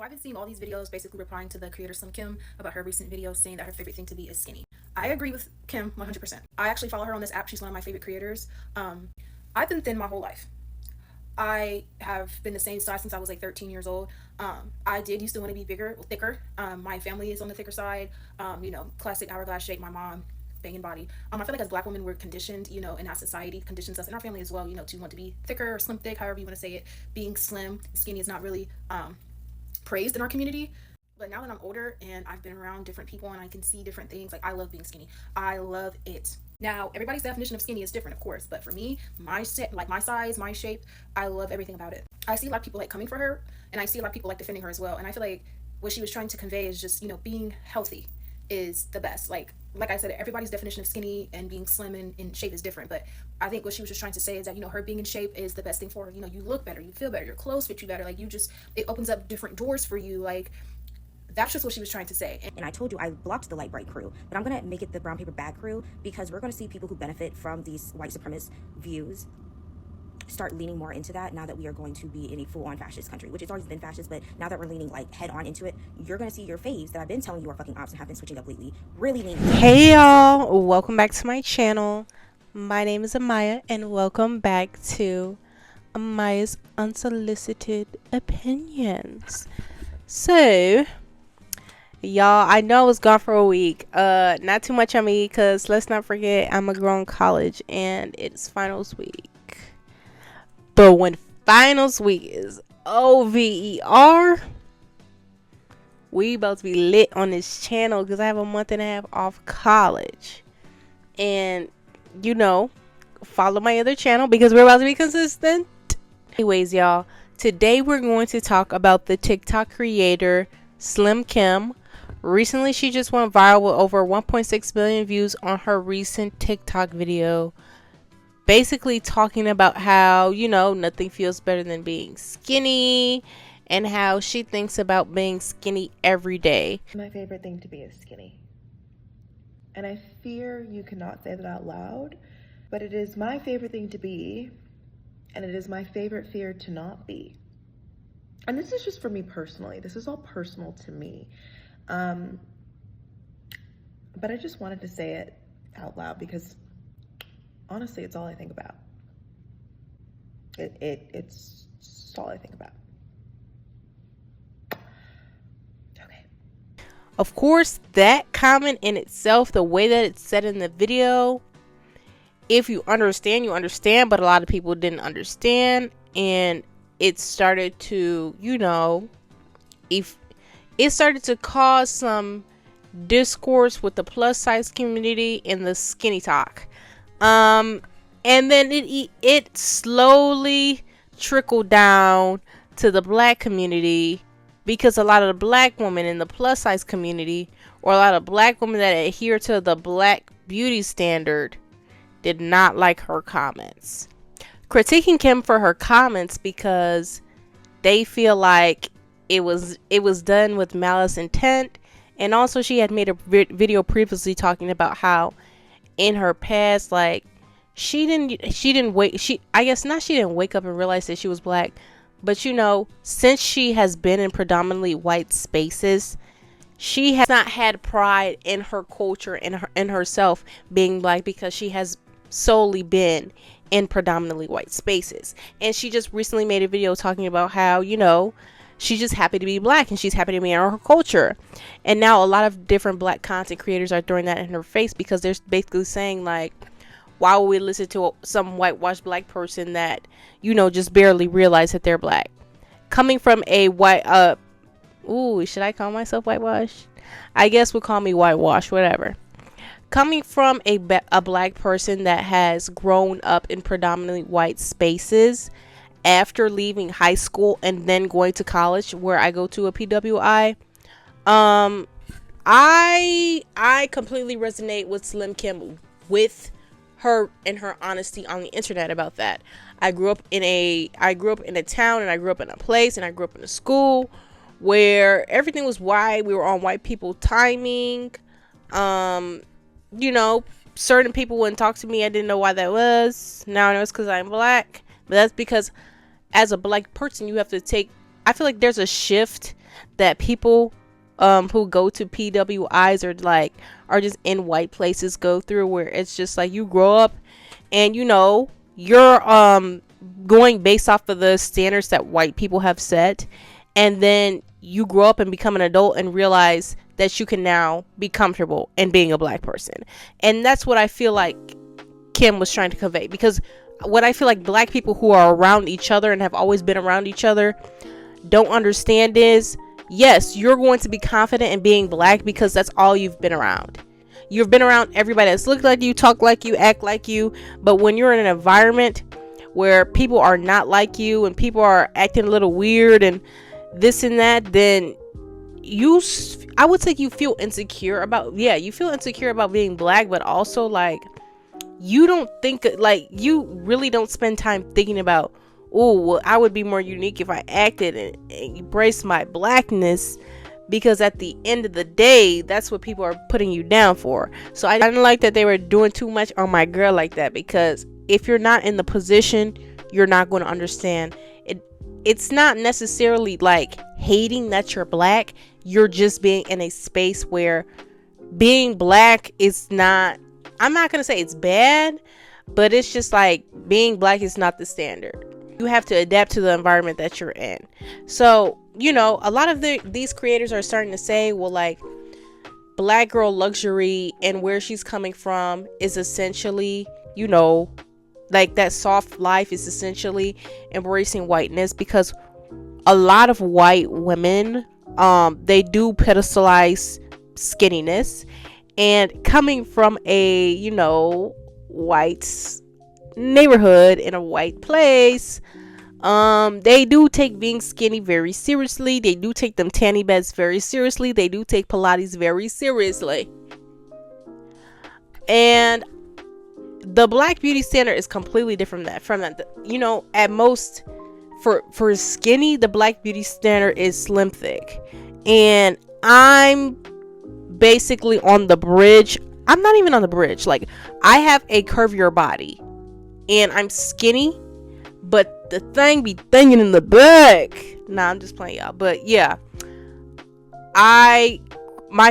I've been seeing all these videos basically replying to the creator Slim Kim about her recent video saying that her favorite thing to be is skinny. I agree with Kim 100%. I actually follow her on this app. She's one of my favorite creators. I've been thin my whole life. I have been the same size since I was like 13 years old. I did used to want to be bigger, thicker. My family is on the thicker side. Classic hourglass shape. My mom, banging body. I feel like as Black women, we're conditioned, and as society conditions us in our family as well, to want to be thicker or slim, thick, however you want to say it. Being slim, skinny is not really praised in our community. But now that I'm older and I've been around different people and I can see different things, like I love being skinny. I love it. Now, everybody's definition of skinny is different, of course, but for me, my size, my shape, I love everything about it. I see a lot of people like coming for her, and I see a lot of people like defending her as well. And I feel like what she was trying to convey is just, being healthy is the best. Like I said, everybody's definition of skinny and being slim and in shape is different. But I think what she was just trying to say is that, her being in shape is the best thing for her. You look better, you feel better, your clothes fit you better. Like it opens up different doors for you. Like, that's just what she was trying to say. And I told you I blocked the light bright crew, but I'm going to make it the brown paper bag crew, because we're going to see people who benefit from these white supremacist views start leaning more into that now that we are going to be in a full-on fascist country, which has always been fascist, but now that we're leaning like head on into it, you're going to see your faves that I've been telling you are fucking ops and have been switching up lately really leaning. Hey y'all, welcome back to my channel. My name is Amaya and welcome back to Amaya's Unsolicited Opinions. So y'all, I know I was gone for a week. Not too much on me, because let's not forget I'm a grown college and it's finals week. But when finals week is OVER, we about to be lit on this channel, because I have a month and a half off college. And follow my other channel because we're about to be consistent. Anyways, y'all, today we're going to talk about the TikTok creator Slim Kim. Recently, she just went viral with over 1.6 million views on her recent TikTok video, basically talking about how, nothing feels better than being skinny, and how she thinks about being skinny every day. My favorite thing to be is skinny. And I fear you cannot say that out loud, but it is my favorite thing to be, and it is my favorite fear to not be. And this is just for me personally. This is all personal to me. But I just wanted to say it out loud because honestly, it's all I think about. It's all I think about. Okay. Of course, that comment in itself, the way that it's said in the video, if you understand, you understand, but a lot of people didn't understand, and it started to, it started to cause some discourse with the plus size community and the skinny talk. And then it slowly trickled down to the Black community, because a lot of the Black women in the plus size community, or a lot of Black women that adhere to the Black beauty standard, did not like her comments, critiquing Kim for her comments because they feel like it was done with malice intent. And also, she had made a video previously talking about how in her past, like, she didn't wake up and realize that she was Black, but since she has been in predominantly white spaces, she has not had pride in her culture and in herself being Black, because she has solely been in predominantly white spaces. And she just recently made a video talking about how, she's just happy to be Black and she's happy to be in her culture. And now a lot of different Black content creators are throwing that in her face, because they're basically saying, like, why would we listen to some whitewashed Black person that, just barely realize that they're Black? Coming from a should I call myself whitewashed? I guess we'll call me whitewashed, whatever. Coming from a Black person that has grown up in predominantly white spaces after leaving high school and then going to college, where I go to a PWI, I completely resonate with Slim Kim, with her and her honesty on the internet about that. I grew up in a town, and I grew up in a place, and I grew up in a school where everything was white. We were on white people timing. Certain people wouldn't talk to me. I didn't know why that was. Now I know it's because I'm Black. But that's because as a Black person, you have to I feel like there's a shift that people who go to PWIs are just in white places go through, where it's just like you grow up and you're going based off of the standards that white people have set, and then you grow up and become an adult and realize that you can now be comfortable in being a black person. And that's what I feel like Kim was trying to convey, because what I feel like black people who are around each other and have always been around each other don't understand is, yes, you're going to be confident in being black because that's all you've been around. You've been around everybody that's looked like you, talk like you, act like you. But when you're in an environment where people are not like you and people are acting a little weird and this and that, then I would say you feel insecure about being black, but also like you don't think, like, you really don't spend time thinking about, oh, well, I would be more unique if I acted and embraced my blackness, because at the end of the day, that's what people are putting you down for. So I didn't like that they were doing too much on my girl like that, because if you're not in the position, you're not going to understand it. It's not necessarily like hating that you're black. You're just being in a space where being black is not, I'm not going to say it's bad, but it's just like being black is not the standard. You have to adapt to the environment that you're in. So, a lot of these creators are starting to say, well, like, black girl luxury and where she's coming from is essentially, like, that soft life is essentially embracing whiteness, because a lot of white women, they do pedestalize skinniness, and coming from a, white neighborhood in a white place, they do take being skinny very seriously. They do take them tanning beds very seriously. They do take Pilates very seriously. And the black beauty standard is completely different from that. At most, for skinny, the black beauty standard is slim thick. And I'm basically on the bridge. I'm not even on the bridge. Like, I have a curvier body and I'm skinny, but the thing be thinging in the back. Nah, I'm just playing, y'all. But yeah, my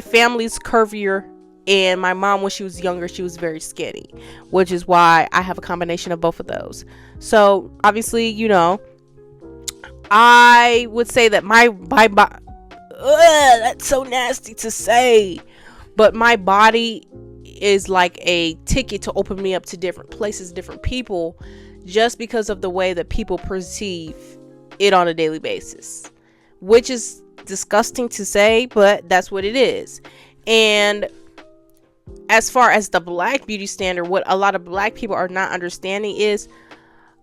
family's curvier, and my mom, when she was younger, she was very skinny, which is why I have a combination of both of those. So obviously, I would say that my that's so nasty to say, but my body is like a ticket to open me up to different places, different people, just because of the way that people perceive it on a daily basis, which is disgusting to say, but that's what it is. And as far as the black beauty standard, what a lot of black people are not understanding is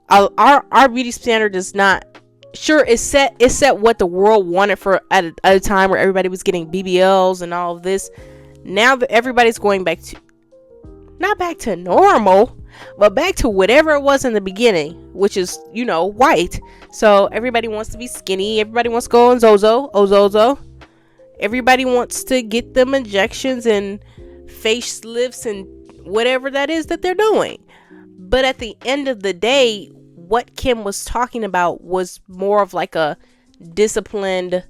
our beauty standard is not, sure, it's set what the world wanted for at a time where everybody was getting BBLs and all of this. Now that everybody's going back to, not back to normal, but back to whatever it was in the beginning, which is, white. So everybody wants to be skinny. Everybody wants to go on Zozo. Everybody wants to get them injections and facelifts and whatever that is that they're doing. But at the end of the day, what Kim was talking about was more of like a disciplined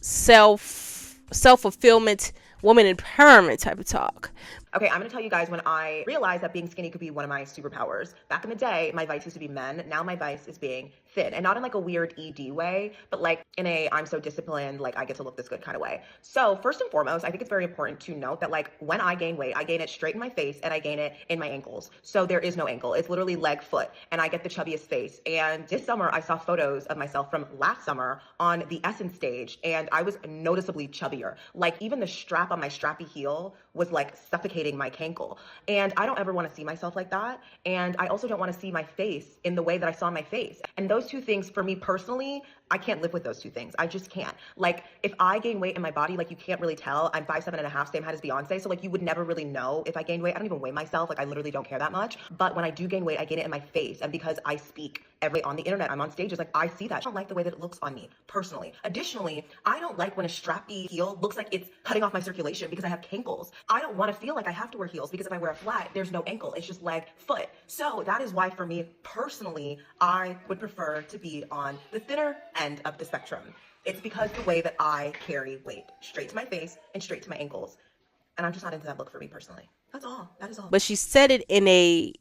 self-fulfillment, woman empowerment type of talk. Okay, I'm gonna tell you guys when I realized that being skinny could be one of my superpowers. Back in the day, my vice used to be men. Now my vice is being thin, and not in like a weird ED way, but like in a I'm so disciplined, like I get to look this good kind of way. So first and foremost, I think it's very important to note that like when I gain weight, I gain it straight in my face and I gain it in my ankles. So there is no ankle. It's literally leg, foot, and I get the chubbiest face. And this summer, I saw photos of myself from last summer on the Essence stage, and I was noticeably chubbier. Like even the strap on my strappy heel was like suffocating my cankle. And I don't ever want to see myself like that. And I also don't want to see my face in the way that I saw my face. And those two things for me personally, I can't live with those two things. I just can't. Like if I gain weight in my body, like you can't really tell. I'm 5'7.5", same height as Beyonce. So like you would never really know if I gained weight. I don't even weigh myself. Like I literally don't care that much. But when I do gain weight, I gain it in my face. And because I speak on the internet, I'm on stages, like I see that. I don't like the way that it looks on me personally. Additionally, I don't like when a strappy heel looks like it's cutting off my circulation because I have cankles. I don't want to feel like I have to wear heels because if I wear a flat, there's no ankle. It's just leg, foot. So that is why for me personally, I would prefer to be on the thinner end of the spectrum. It's because the way that I carry weight, straight to my face and straight to my ankles. And I'm just not into that look for me personally. That's all. That is all. But she said it in a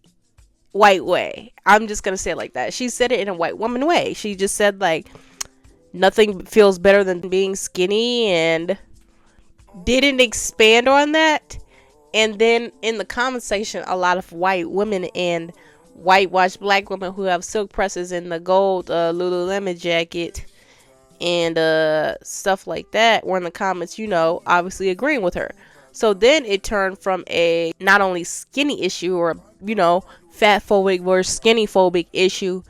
white way. I'm just gonna say it like that. She said it in a white woman way. She just said like nothing feels better than being skinny, and didn't expand on that. And then in the comment section, a lot of white women and whitewashed black women who have silk presses and the gold Lululemon jacket and stuff like that were in the comments, you know, obviously agreeing with her. So then it turned from a not only skinny issue or, you know, fat phobic versus skinny phobic issue,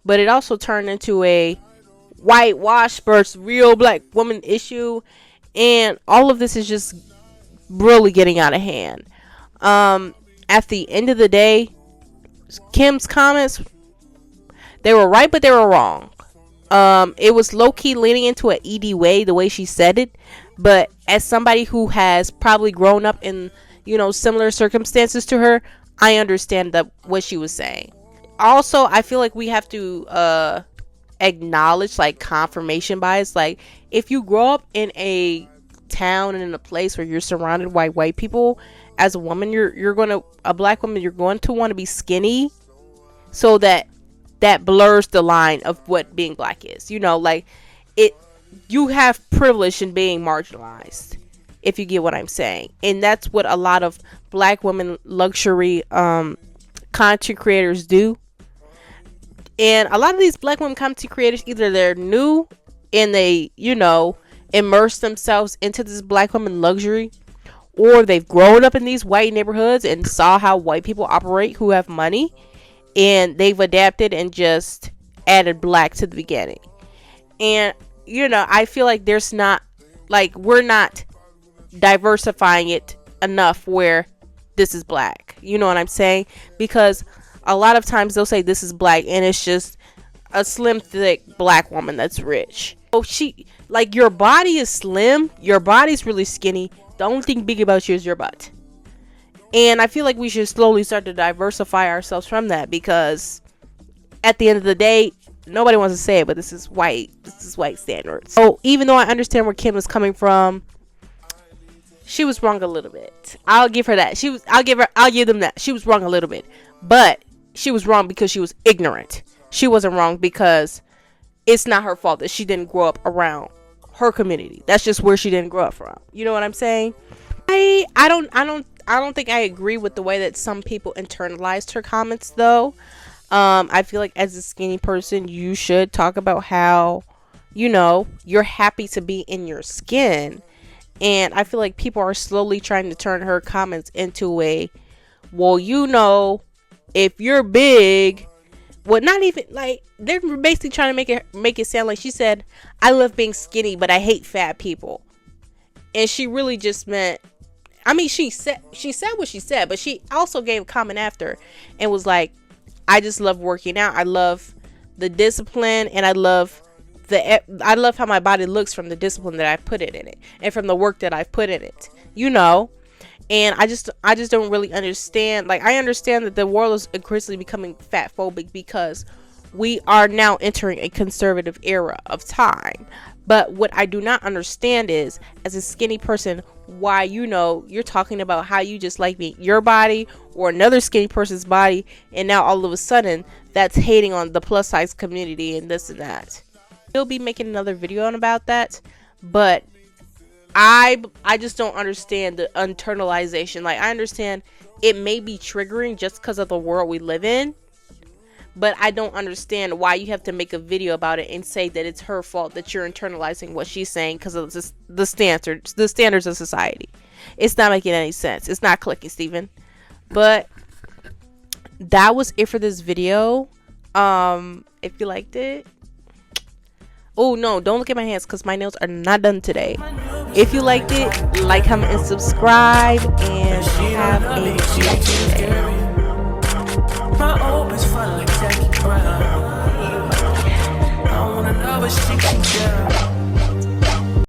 but it also turned into a whitewash versus real black woman issue. And all of this is just really getting out of hand. At the end of the day, Kim's comments, they were right, but they were wrong. It was low-key leaning into an ED way, the way she said it. But as somebody who has probably grown up in, you know, similar circumstances to her, I understand what she was saying. Also, I feel like we have to acknowledge like confirmation bias. Like if you grow up in a town and in a place where you're surrounded by white people, as a woman, a black woman, you're going to want to be skinny, so that blurs the line of what being black is. You know, like you have privilege in being marginalized, if you get what I'm saying. And that's what a lot of black women luxury content creators do. And a lot of these black women content creators, either they're new and they, you know, immerse themselves into this black woman luxury, or they've grown up in these white neighborhoods and saw how white people operate who have money, and they've adapted and just added black to the beginning. And, you know, I feel like there's not, like, we're not diversifying it enough where this is black. You know what I'm saying? Because a lot of times they'll say this is black and it's just a slim, thick black woman that's rich. Oh, like, your body is slim, your body's really skinny. The only thing big about you is your butt. And I feel like we should slowly start to diversify ourselves from that, because at the end of the day, nobody wants to say it, but this is white standards. So even though I understand where Kim is coming from, she was wrong a little bit. I'll give her that. I'll give them that. She was wrong a little bit. But she was wrong because she was ignorant. She wasn't wrong because it's not her fault that she didn't grow up around her community. That's just where she didn't grow up from. You know what I'm saying? I don't think I agree with the way that some people internalized her comments, though. I feel like as a skinny person, you should talk about how, you know, you're happy to be in your skin. And I feel like people are slowly trying to turn her comments into a, well, you know, if you're big, well, not even, like, they're basically trying to make it sound like she said, I love being skinny, but I hate fat people. And she really just meant, I mean, she said what she said, but she also gave a comment after and was like, I just love working out. I love the discipline, and I love how my body looks from the discipline that I put it in it, and from the work that I've put in it, you know. And I just don't really understand. Like, I understand that the world is increasingly becoming fat phobic because we are now entering a conservative era of time. But what I do not understand is, as a skinny person, why, you know, you're talking about how you just like being your body or another skinny person's body, and now all of a sudden that's hating on the plus size community and this and that. We'll be making another video on about that, but I just don't understand the internalization. Like, I understand it may be triggering just because of the world we live in, but I don't understand why you have to make a video about it and say that it's her fault that you're internalizing what she's saying because of the standards of society. It's not making any sense. It's not clicking, Steven. But that was it for this video. If you liked it, oh no, don't look at my hands because my nails are not done today. If you liked it, like, comment, and subscribe, and have a blessed day. My always fun like Jackie Brown. I wanna know what she can do.